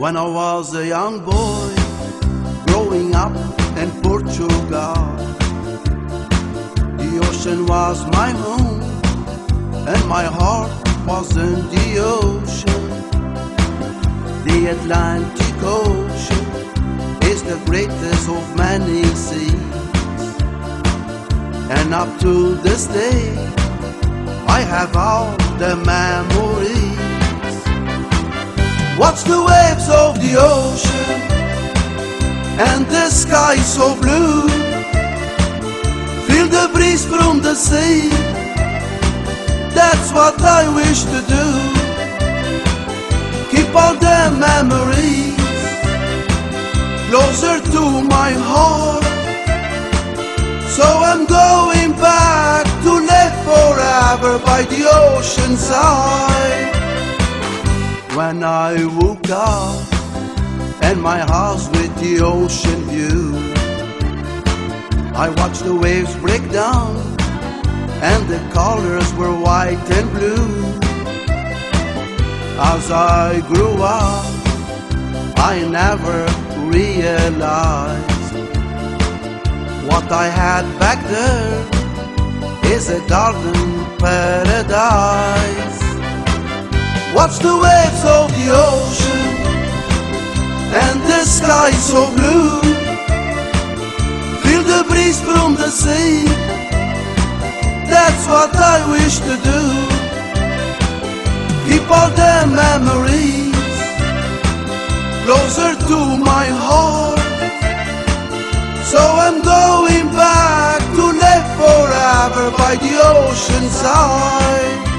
When I was a young boy, growing up in Portugal, the ocean was my home, and my heart was in the ocean. The Atlantic Ocean is the greatest of many seas, and up to this day, I have all the memories. Watch the waves of the ocean and the sky so blue. Feel the breeze from the sea. That's what I wish to do. Keep all the memories closer to my heart. So I'm going back to live forever by the ocean side. When I woke up in my house with the ocean view, I watched the waves break down and the colors were white and blue. As I grew up, I never realized what I had back there is a garden paradise. Watch the waves of the ocean and the sky so blue. Feel the breeze from the sea. That's what I wish to do. Keep all the memories closer to my heart. So I'm going back to live forever by the ocean side.